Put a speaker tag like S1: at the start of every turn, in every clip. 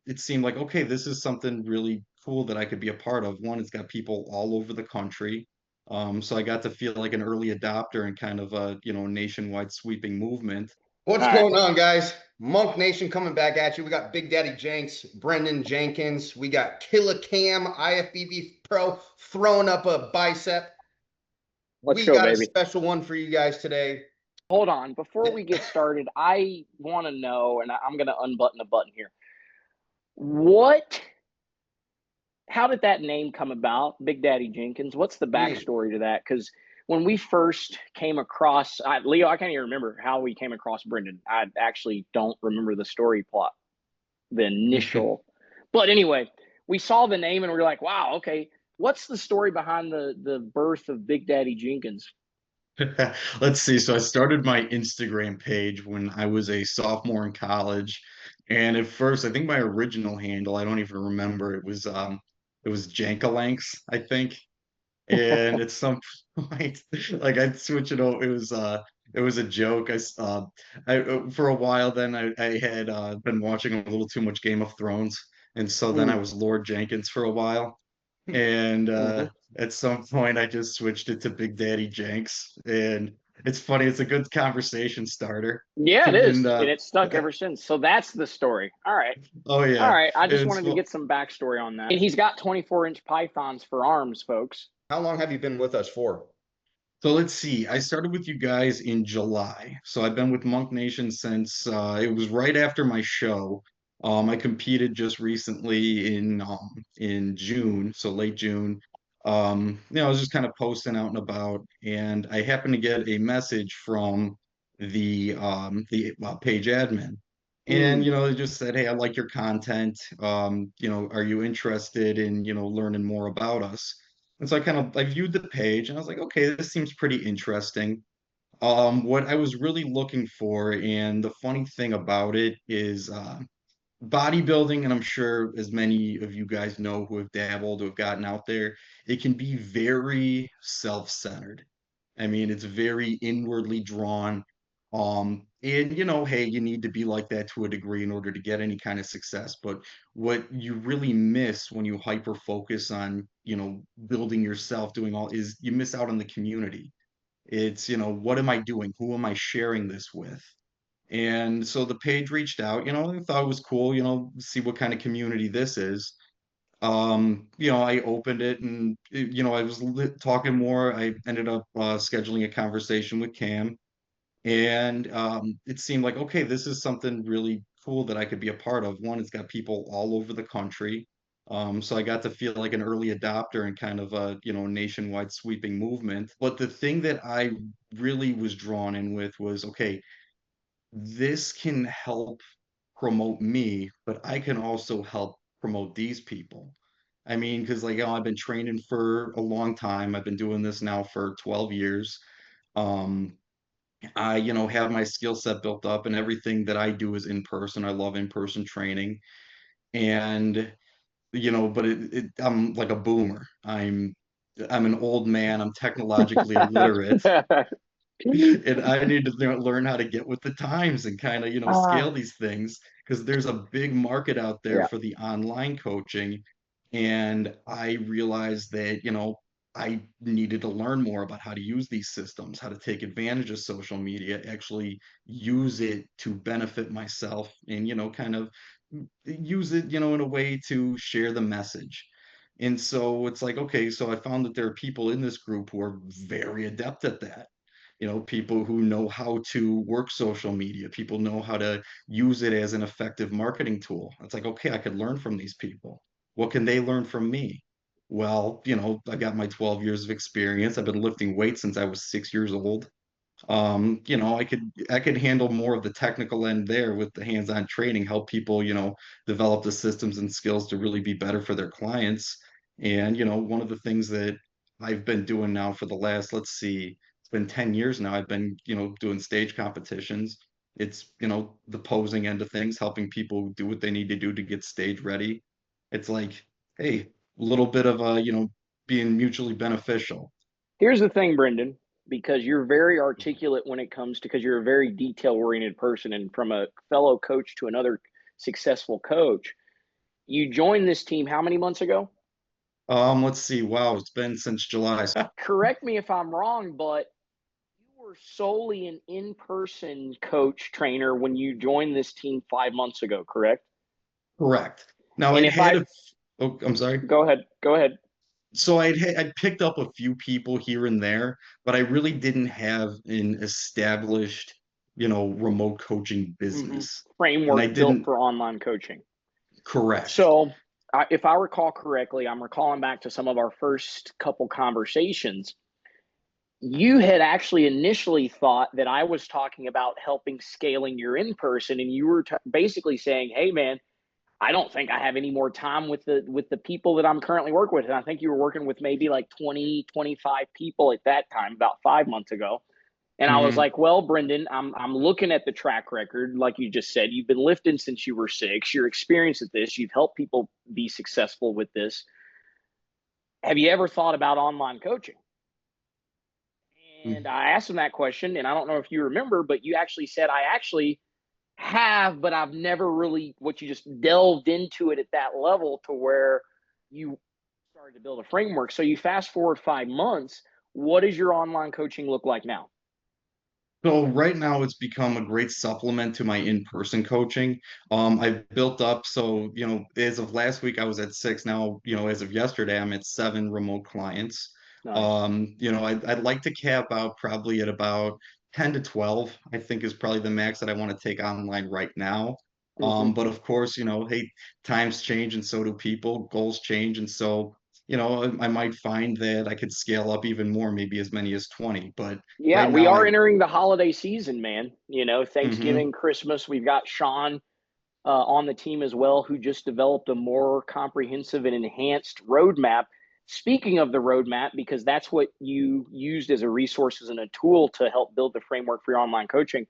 S1: it seemed like, okay, this is something really cool that I could be a part of. One, it's got people all over the country. So I got to feel like an early adopter and kind of a, nationwide sweeping movement.
S2: What's
S3: All right.
S2: going on, guys? Monk Nation coming back at you. We got Big Daddy Jenks, Brendan Jenkins. We got Killer Cam, IFBB Pro, throwing up a bicep.
S3: Let's
S2: We
S3: go,
S2: got a
S3: baby.
S2: special one for you guys today.
S3: Hold on. Before we get started, I want to know, and I'm going to unbutton a button here. How did that name come about, Big Daddy Jenkins? What's the backstory to that? Because when we first came across, Leo, I can't even remember how we came across Brendan. I actually don't remember the story plot, the initial. But anyway, we saw the name and we were like, wow, okay. What's the story behind the birth of Big Daddy Jenkins?
S1: Let's see. So I started my Instagram page when I was a sophomore in college. And at first, I think my original handle, I don't even remember, it was Jankalanks, I think. And at some point, like I'd switch it over. It was a joke. For a while then I had been watching a little too much Game of Thrones. And so then I
S3: Mm.
S1: was Lord Jenkins for a while. And
S3: Hmm.
S1: at some point, I just switched it to Big Daddy Jenks. And it's funny, it's a good conversation starter.
S3: Yeah, it
S1: And
S3: is. And it's stuck ever since. So that's the story. All right.
S1: oh
S3: All
S1: yeah,
S3: right. I just
S1: it's
S3: wanted to get some backstory on that. And he's got 24-inch pythons for arms, folks.
S2: How long have you been with us for?
S1: so let's see. I started with you guys in July. So I've been with MonkNation since it was right after my show. I competed just recently in June, so late June. I was just kind of posting out and about, and I happened to get a message from the page admin. And
S3: Mm.
S1: they just said, "Hey, I like your content. Are you interested in, learning more about us?" And so I viewed the page and I was like, okay, this seems pretty interesting. What I was really looking for, and the funny thing about it is bodybuilding, and I'm sure as many of you guys know who have dabbled, who have gotten out there, it can be very self-centered. I mean, it's very inwardly drawn. And hey, you need to be like that to a degree in order to get any kind of success. But what you really miss when you hyper focus on, building yourself, doing all is you miss out on the community. It's, what am I doing? Who am I sharing this with? And so the page reached out, I thought it was cool, see what kind of community this is. I opened it and, I was talking more. I ended up scheduling a conversation with Cam. And it seemed like, okay, this is something really cool that I could be a part of. One, it's got people all over the country. So I got to feel like an early adopter and kind of a, nationwide sweeping movement. But the thing that I really was drawn in with was, okay, this can help promote me, but I can also help promote these people. I mean, because like, I've been training for a long time. I've been doing this now for 12 years. Um, I, have my skill set built up and everything that I do is in person. I love in-person training. And, but I'm like a boomer. I'm an old man. I'm technologically illiterate. And I need to learn how to get with the times and kind of, scale
S3: Ah,
S1: these things because there's a big market out there
S3: yeah.
S1: for the online coaching. And I realized that, I needed to learn more about how to use these systems, how to take advantage of social media, actually use it to benefit myself and, kind of use it, in a way to share the message. And so it's like, okay, so I found that there are people in this group who are very adept at that. People who know how to work social media, people know how to use it as an effective marketing tool. It's like, okay, I could learn from these people. What can they learn from me? Well, I got my 12 years of experience. I've been lifting weights since I was 6 years old. I could handle more of the technical end there with the hands-on training, help people, develop the systems and skills to really be better for their clients. And, one of the things that I've been doing now for the last, let's see, it's been 10 years now. I've been, doing stage competitions. It's, the posing end of things, helping people do what they need to do to get stage ready. It's like, hey, a little bit of being mutually beneficial.
S3: Here's the thing, Brendan, because you're very articulate when it comes to, because you're a very detail oriented person. And from a fellow coach to another successful coach, You joined this team how many months ago?
S1: Let's see. Wow, it's been since July.
S3: Correct me if I'm wrong, but you were solely an in-person coach trainer when you joined this team 5 months ago, correct?
S1: Correct. Now
S3: And
S1: I'd
S3: if
S1: had
S3: I
S1: a, oh, I'm sorry.
S3: go ahead.
S1: So I'd picked up a few people here and there, but I really didn't have an established, remote coaching
S3: Hmm.
S1: business. And I
S3: Framework built
S1: didn't,
S3: for online coaching.
S1: correct.
S3: So, if I recall correctly, I'm recalling back to some of our first couple conversations. You had actually initially thought that I was talking about helping scaling your in person, and you were basically saying, "Hey, man, I don't think I have any more time with the people that I'm currently working with." And I think you were working with maybe like 20, 25 people at that time, about 5 months ago. And I was
S1: Hmm.
S3: like, well, Brendan, I'm looking at the track record. Like you just said, you've been lifting since you were 6. You're experienced at this. You've helped people be successful with this. Have you ever thought about online coaching? And I asked him that question, and I don't know if you remember, but you actually said, I actually have, but I've never really, what you just delved into it at that level to where you started to build a framework. So you fast forward 5 months. What does your online coaching look like now?
S1: So right now it's become a great supplement to my in-person coaching. I've built up, so, as of last week I was at 6. Now, as of yesterday, I'm at 7 remote clients.
S3: Nice.
S1: I'd like to cap out probably at about 10 to 12, I think is probably the max that I want to take online right now.
S3: Hmm.
S1: But of course, hey, times change and so do people, goals change, and so, I might find that I could scale up even more, maybe as many as 20. But
S3: Yeah,
S1: right
S3: we
S1: now
S3: are entering the holiday season, man.
S1: Mhm.
S3: Thanksgiving, Christmas. We've got Sean on the team as well, who just developed a more comprehensive and enhanced roadmap. Speaking of the roadmap, because that's what you used as a resource and a tool to help build the framework for your online coaching,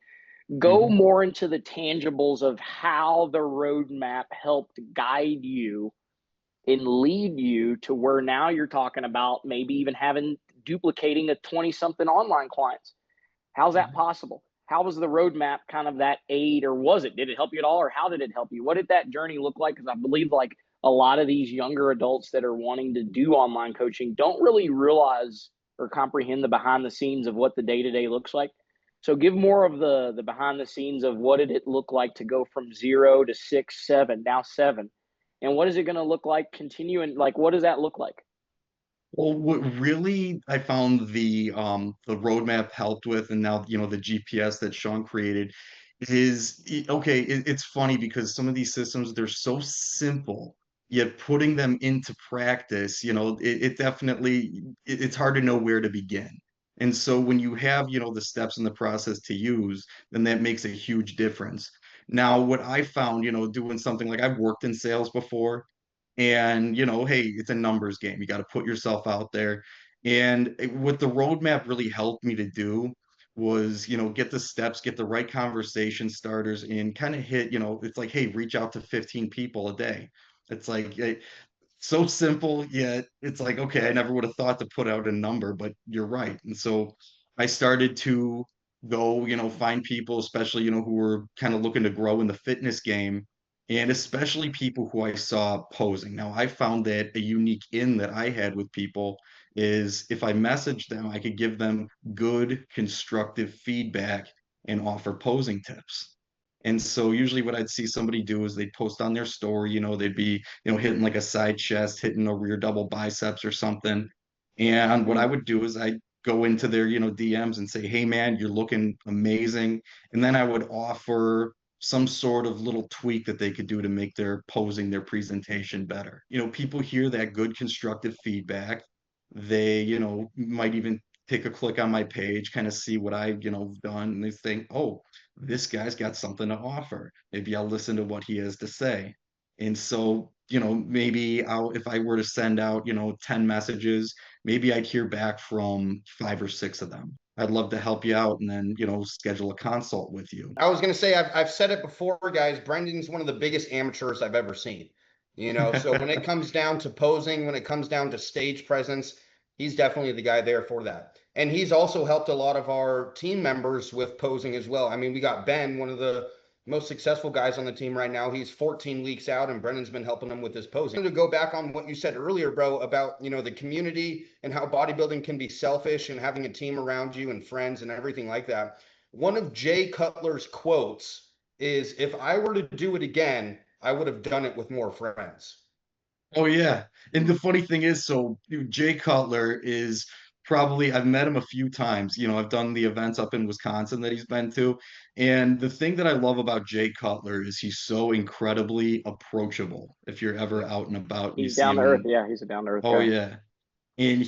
S3: go
S1: Mhm.
S3: more into the tangibles of how the roadmap helped guide you and lead you to where now you're talking about maybe even having duplicating a 20 something online clients. How's that
S1: Mhm.
S3: possible? How was the roadmap kind of that aid, or was it? Did it help you at all, or how did it help you? What did that journey look like? Because I believe like a lot of these younger adults that are wanting to do online coaching don't really realize or comprehend the behind the scenes of what the day to day looks like. So give more of the behind the scenes of what did it look like to go from 0 to 6, 7, now 7, and what is it going to look like continuing? Like, what does that look like?
S1: Well, what really I found the roadmap helped with, and now the GPS that Sean created is okay. It's funny because some of these systems they're so simple, yet putting them into practice, it definitely it's hard to know where to begin. And so when you have the steps in the process to use, then that makes a huge difference. Now, what I found, doing something like I've worked in sales before. And, hey, it's a numbers game. You got to put yourself out there. And what the roadmap really helped me to do was, get the steps, get the right conversation starters, and kind of hit, it's like, hey, reach out to 15 people a day. It's like, so simple, yet it's like, okay, I never would have thought to put out a number, but you're right. And so I started to go, find people, especially, who were kind of looking to grow in the fitness game, and especially people who I saw posing. Now, I found that a unique in that I had with people is if I messaged them, I could give them good, constructive feedback and offer posing tips. And so usually what I'd see somebody do is they'd post on their story, they'd be, hitting like a side chest, hitting a rear double biceps or something. And what I
S3: Mm.
S1: would do is I'd go into their, DMs and say, hey man, you're looking amazing. And then I would offer some sort of little tweak that they could do to make their posing, their presentation better. People hear that good constructive feedback. They, might even take a click on my page, kind of see what I've, done, and they think, oh, this guy's got something to offer. Maybe I'll listen to what he has to say. And so, maybe if I were to send out, 10 messages, maybe I'd hear back from 5 or 6 of them. I'd love to help you out and then, schedule a consult with you.
S2: I was going to say, I've said it before, guys. Brendan's one of the biggest amateurs I've ever seen. So when it comes down to posing, when it comes down to stage presence, he's definitely the guy there for that. And he's also helped a lot of our team members with posing as well. I mean, we got Ben, one of the most successful guys on the team right now. He's 14 weeks out, and Brendan's been helping him with his posing. To go back on what you said earlier, bro, about the community and how bodybuilding can be selfish and having a team around you and friends and everything like that. One of Jay Cutler's quotes is, "If I were to do it again, I would have done it with more friends."
S1: Oh yeah. And the funny thing is, so Jay Cutler is probably, I've met him a few times. I've done the events up in Wisconsin that he's been to. And the thing that I love about Jay Cutler is he's so incredibly approachable. If you're ever
S2: Yeah.
S1: out and about and you
S3: He's
S1: see
S3: down
S1: him
S3: to earth.
S1: in,
S3: Yeah, he's a down to earth
S1: oh
S3: guy.
S1: yeah. And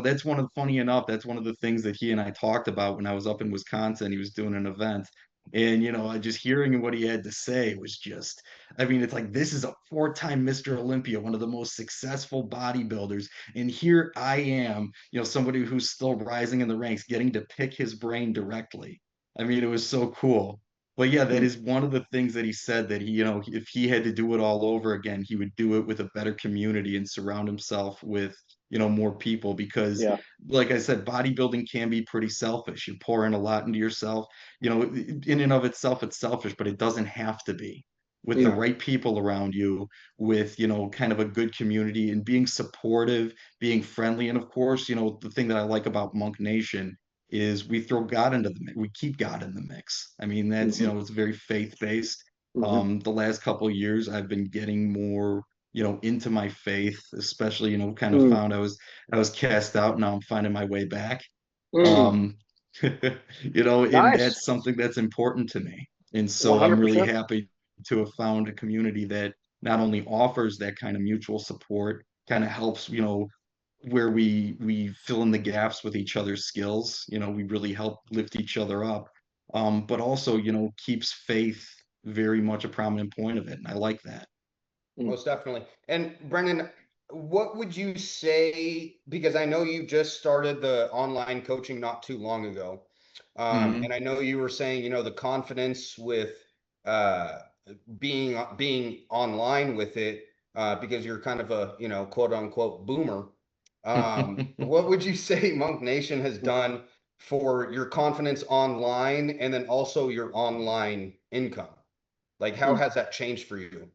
S1: that's funny enough, that's one of the things that he and I talked about when I was up in Wisconsin. He was doing an event. And, I just hearing what he had to say was just, I mean, it's like, this is a four-time Mr. Olympia, one of the most successful bodybuilders. And here I am, somebody who's still rising in the ranks, getting to pick his brain directly. I mean, it was so cool. But yeah, that
S3: Mm.
S1: is one of the things that he said, that if he had to do it all over again, he would do it with a better community and surround himself with more people, because
S3: Yeah.
S1: like I said, bodybuilding can be pretty selfish. You pour in a lot into yourself. In and of itself, it's selfish, but it doesn't have to be. With the
S3: Mm.
S1: right people around you, with kind of a good community, and being supportive, being friendly. And of course, the thing that I like about MonkNation is we throw God into the mix. We keep God in the mix. I mean, that's,
S3: Mm-hmm.
S1: it's very faith-based.
S3: Mm-hmm.
S1: The last couple of years I've been getting more into my faith, especially, kind of
S3: Mm.
S1: found I was cast out. Now I'm finding my way back.
S3: Mm.
S1: Um, and
S3: Nice.
S1: that's something that's important to me. And so I'm really
S3: 100%.
S1: happy to have found a community that not only offers that kind of mutual support, kind of helps, where we fill in the gaps with each other's skills. We really help lift each other up. But also, keeps faith very much a prominent point of it. And I like that.
S3: Mm.
S2: Most definitely. And Brendan, what would you say? Because I know you just started the online coaching not too long ago.
S1: Mhm.
S2: And I know you were saying, the confidence with uh, being online with it, because you're kind of a, quote unquote boomer. What would you say Monk Nation has done for your confidence online and then also your online income? Like, how
S3: Mm.
S2: has that changed for you?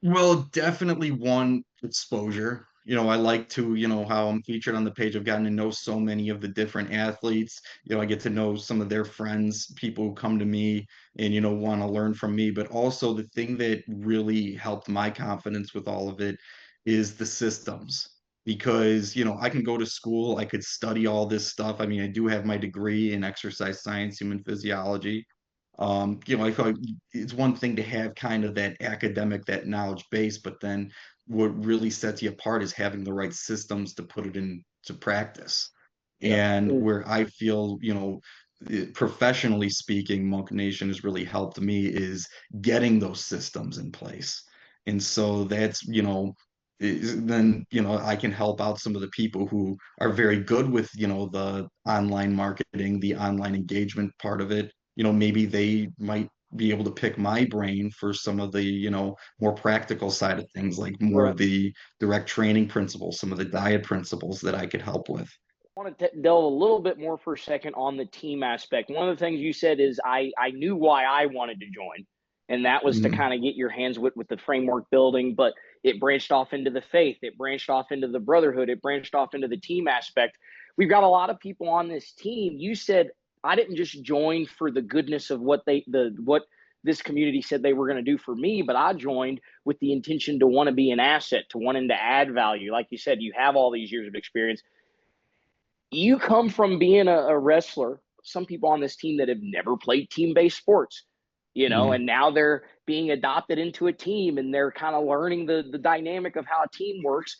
S1: Well, definitely one, exposure. I like to, how I'm featured on the page. I've gotten to know so many of the different athletes. I get to know some of their friends, people who come to me and, want to learn from me. But also the thing that really helped my confidence with all of it is the systems. Because, I can go to school, I could study all this stuff. I mean, I do have my degree in exercise science, human physiology. I feel like it's one thing to have kind of that academic, that knowledge base, but then what really sets you apart is having the right systems to put it into practice.
S2: Yeah.
S1: And
S3: Mm.
S1: where I feel, professionally speaking, Monk Nation has really helped me is getting those systems in place. And so that's, then, I can help out some of the people who are very good with, the online marketing, the online engagement part of it. Maybe they might be able to pick my brain for some of the, more practical side of things, like more
S3: Right.
S1: of the direct training principles, some of the diet principles that I could help with.
S3: I want to delve a little bit more for a second on the team aspect. One of the things you said is I knew why I wanted to join, and that was to
S1: Mhm.
S3: kind of get your hands with the framework building. But it branched off into the faith, it branched off into the brotherhood, it branched off into the team aspect. We've got a lot of people on this team. You said I didn't just join for the goodness of what this community said they were going to do for me, but I joined with the intention to want to be an asset, to wanting to add value. Like you said, you have all these years of experience. You come from being a wrestler. Some people on this team that have never played team-based sports,
S1: Mhm.
S3: and now they're being adopted into a team and they're kind of learning the dynamic of how a team works.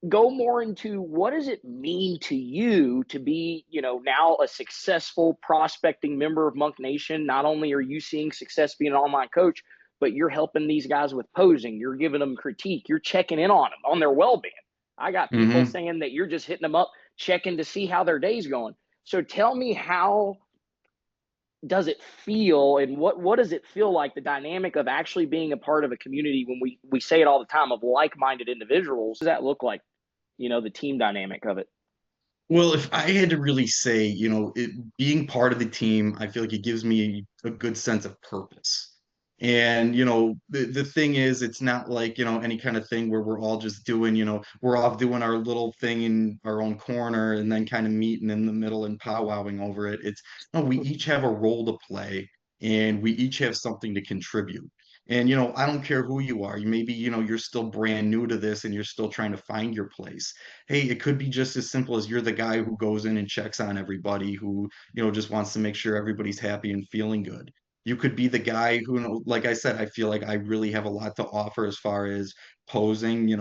S3: Go more into what does it mean to you to be, now a successful prospecting member of Monk Nation. Not only are you seeing success being an online coach, but you're helping these guys with posing, you're giving them critique, you're checking in on them, on their well-being. I got people
S1: Mhm.
S3: saying that you're just hitting them up, checking to see how their day's going. So tell me, how does it feel, and what does it feel like, the dynamic of actually being a part of a community, when we say it all the time, of like-minded individuals? What does that look like, the team dynamic of it?
S1: Well, if I had to really say, being part of the team, I feel like it gives me a good sense of purpose. And, the thing is, it's not like, any kind of thing where we're all just doing, we're off doing our little thing in our own corner and then kind of meeting in the middle and powwowing over it. It's, no, we each have a role to play and we each have something to contribute. And, I don't care who you are. You maybe, you're still brand new to this and you're still trying to find your place. Hey, it could be just as simple as you're the guy who goes in and checks on everybody, who, just wants to make sure everybody's happy and feeling good. You could be the guy who, like I said, I feel like I really have a lot to offer as far as posing.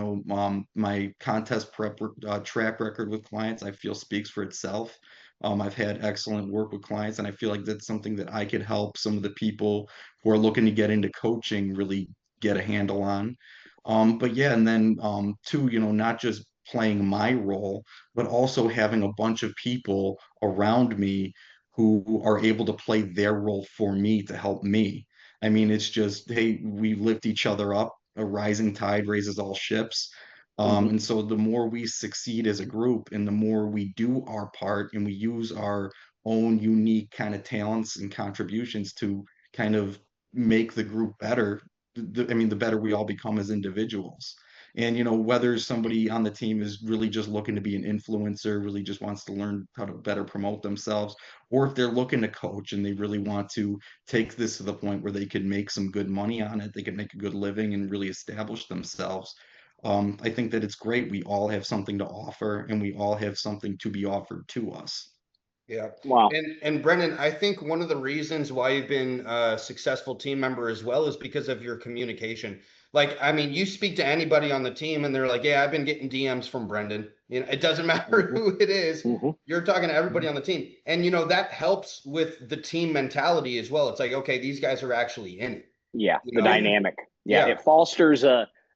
S1: My contest prep track record with clients, I feel speaks for itself. I've had excellent work with clients, and I feel like that's something that I could help some of the people who are looking to get into coaching really get a handle on. But yeah, and then two, not just playing my role, but also having a bunch of people around me who are able to play their role for me to help me. I mean, it's just, hey, we lift each other up. A rising tide raises all ships.
S3: Mhm.
S1: And so the more we succeed as a group and the more we do our part and we use our own unique kind of talents and contributions to kind of make the group better, I mean, the better we all become as individuals. And whether somebody on the team is really just looking to be an influencer, really just wants to learn how to better promote themselves, or if they're looking to coach and they really want to take this to the point where they can make some good money on it, they can make a good living and really establish themselves. I think that it's great. We all have something to offer, and we all have something to be offered to us.
S2: Yeah.
S3: Wow.
S2: And Brendan, I think one of the reasons why you've been a successful team member as well is because of your communication. Like, I mean, you speak to anybody on the team and they're like, yeah, I've been getting DMs from Brendan. It doesn't matter
S3: Mhm.
S2: who it is.
S3: Mhm.
S2: You're talking to everybody on the team. And that helps with the team mentality as well. It's like, okay, these guys are actually in it,
S3: Yeah,
S2: you
S3: the
S2: know?
S3: dynamic. Yeah,
S2: Yeah.
S3: it fosters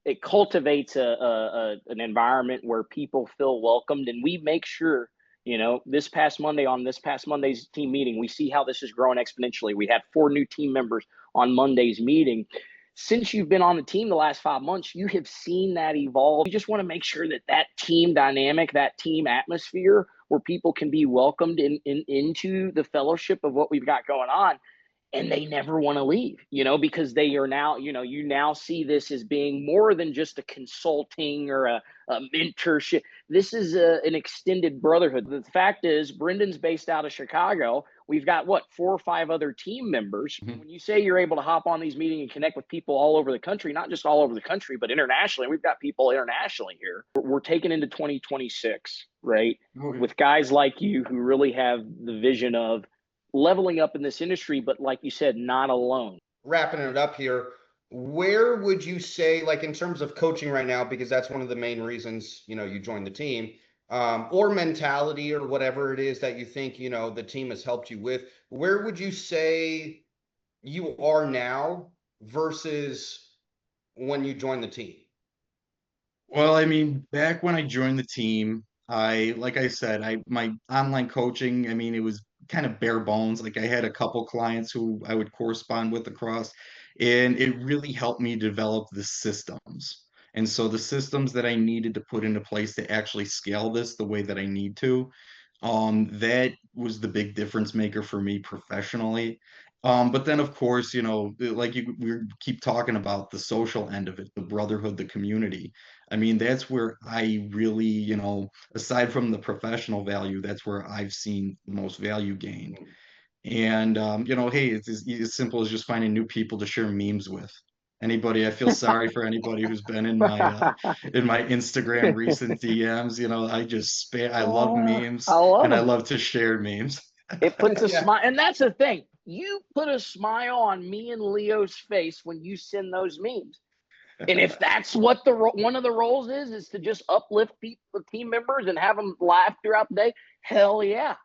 S3: it cultivates an environment where people feel welcomed, and we make sure, this past Monday's team meeting, we see how this is growing exponentially. We had 4 new team members on Monday's meeting. Since you've been on the team the last 5 months, you have seen that evolve. We just want to make sure that that team dynamic, that team atmosphere, where people can be welcomed into the fellowship of what we've got going on, and they never want to leave, because they are now, you now see this as being more than just a consulting or a mentorship. This is an extended brotherhood. The fact is, Brendan's based out of Chicago. We've got what, 4 or 5 other team members.
S1: Mhm.
S3: When you say you're able to hop on these meetings and connect with people all over the country, not just all over the country, but internationally, we've got people internationally here. We're taking into 2026, right?
S1: Okay.
S3: With guys like you who really have the vision of leveling up in this industry, but like you said, not alone.
S2: Wrapping it up here, where would you say, like in terms of coaching right now, because that's one of the main reasons, you joined the team, or mentality or whatever it is that you think, the team has helped you with, where would you say you are now versus when you joined the team?
S1: Well, I mean, back when I joined the team, like I said, my online coaching, I mean, it was kind of bare bones. Like I had a couple clients who I would correspond with across, and it really helped me develop the systems. And so the systems that I needed to put into place to actually scale this the way that I need to, that was the big difference maker for me professionally. But then, of course, like we keep talking about the social end of it, the brotherhood, the community. I mean, that's where I really, aside from the professional value, that's where I've seen the most value gained. And hey, it's as simple as just finding new people to share memes with. Anybody, I feel sorry for anybody who's been in my Instagram recent DMs. I love
S3: I
S1: memes
S3: love
S1: and I
S3: them.
S1: love to share memes.
S3: It puts a
S2: Yeah.
S3: smile, and that's the thing. You put a smile on me and Leo's face when you send those memes. And if that's what one of the roles is to just uplift people, team members, and have them laugh throughout the day, hell yeah,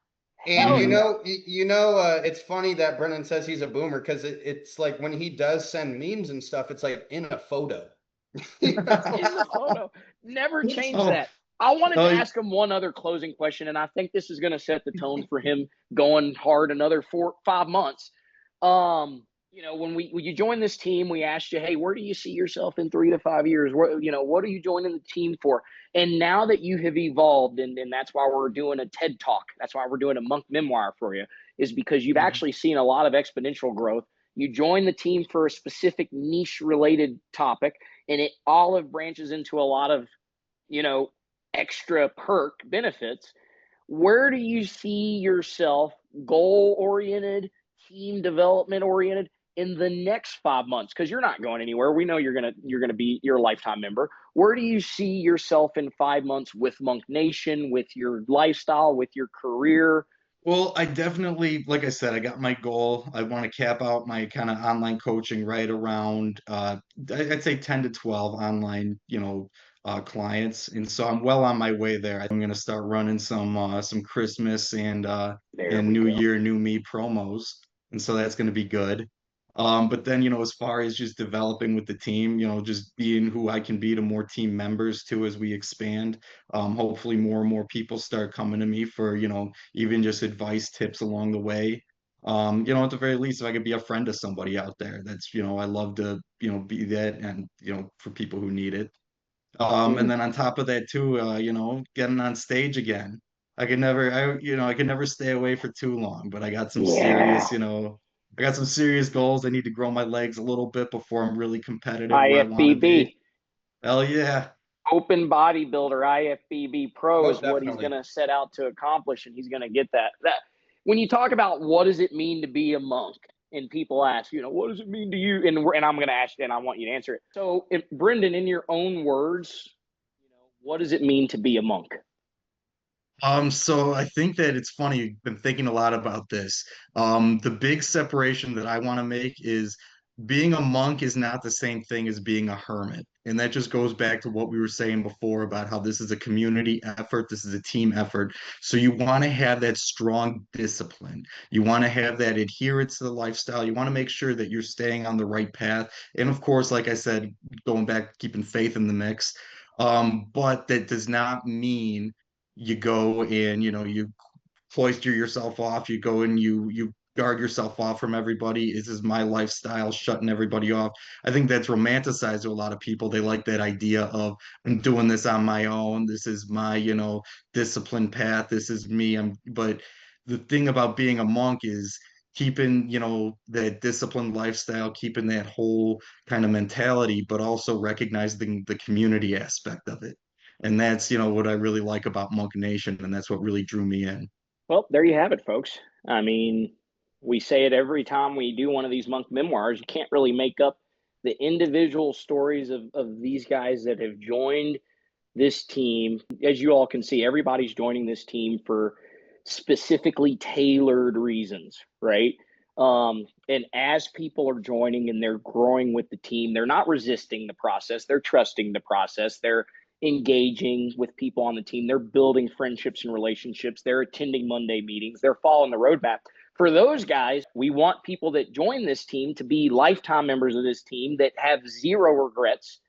S2: And
S3: hell
S2: you
S1: Mhm.
S3: yeah.
S2: know, it's funny that Brendan says he's a boomer because it's like when he does send memes and stuff, it's like in a photo. You
S3: It's
S2: know?
S3: in the photo. Never change
S1: Oh,
S3: that. I wanted to
S1: oh,
S3: ask him one other closing question, and I think this is going to set the tone for him going hard another 4 5 months. Um, When you join this team, we asked you, hey, where do you see yourself in 3 to 5 years? What are you joining the team for? And now that you have evolved, and that's why we're doing a TED Talk, that's why we're doing a Monk memoir for you, is because you've actually seen a lot of exponential growth. You join the team for a specific niche related topic, and it olive branches into a lot of, extra perk benefits. Where do you see yourself goal oriented, team development oriented in the next 5 months? Because you're not going anywhere. We know you're gonna be your lifetime member. Where do you see yourself in 5 months with MonkNation, with your lifestyle, with your career?
S1: Well, I definitely, like I said, I got my goal. I want to cap out my kind of online coaching right around, I'd say 10 to 12 online, clients. And so I'm well on my way there. I'm going to start running some Christmas
S3: There
S1: and
S3: we
S1: New
S3: go.
S1: Year, New Me promos. And so that's going to be good. But then, as far as just developing with the team, just being who I can be to more team members too as we expand. Hopefully more and more people start coming to me for, even just advice, tips along the way. At the very least, if I could be a friend to somebody out there, that's, I love to, be that and, for people who need it. And
S3: Dude,
S1: then on top of that too, getting on stage again. I could never stay away for too long, but
S3: yeah.
S1: I got some serious goals. I need to grow my legs a little bit before I'm really competitive where I want to be.
S3: IFBB,
S1: Hell yeah.
S3: open bodybuilder, IFBB Pro is
S2: Most
S3: what he's going
S2: definitely.
S3: to set out to accomplish, and he's going to get that. When you talk about what does it mean to be a monk, and people ask, what does it mean to you? And I'm going to ask, and I want you to answer it. So, Brendan, in your own words, what does it mean to be a monk?
S1: So I think that it's funny, you've been thinking a lot about this. The big separation that I want to make is being a monk is not the same thing as being a hermit. And that just goes back to what we were saying before about how this is a community effort, this is a team effort. So you want to have that strong discipline. You want to have that adherence to the lifestyle. You want to make sure that you're staying on the right path. And of course, like I said, going back, keeping faith in the mix. But that does not mean you go and you cloister yourself off, you go and you guard yourself off from everybody. This is my lifestyle, shutting everybody off. I think that's romanticized to a lot of people. They like that idea of I'm doing this on my own, this is my discipline path, this is me. But the thing about being a monk is keeping that disciplined lifestyle, keeping that whole kind of mentality, but also recognizing the community aspect of it. And that's, what I really like about Monk Nation, and that's what really drew me in.
S3: Well, there you have it, folks. I mean, we say it every time we do one of these monk memoirs. You can't really make up the individual stories of these guys that have joined this team. As you all can see, everybody's joining this team for specifically tailored reasons, right? And as people are joining and they're growing with the team, they're not resisting the process, they're trusting the process, they're engaging with people on the team, they're building friendships and relationships, they're attending Monday meetings, they're following the roadmap. For those guys, we want people that join this team to be lifetime members of this team that have zero regrets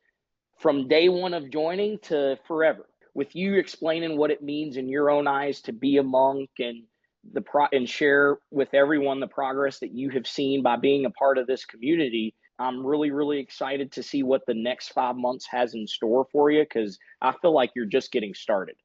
S3: from day one of joining to forever. With you explaining what it means in your own eyes to be a monk and and share with everyone the progress that you have seen by being a part of this community, I'm really, really excited to see what the next 5 months has in store for you because I feel like you're just getting started.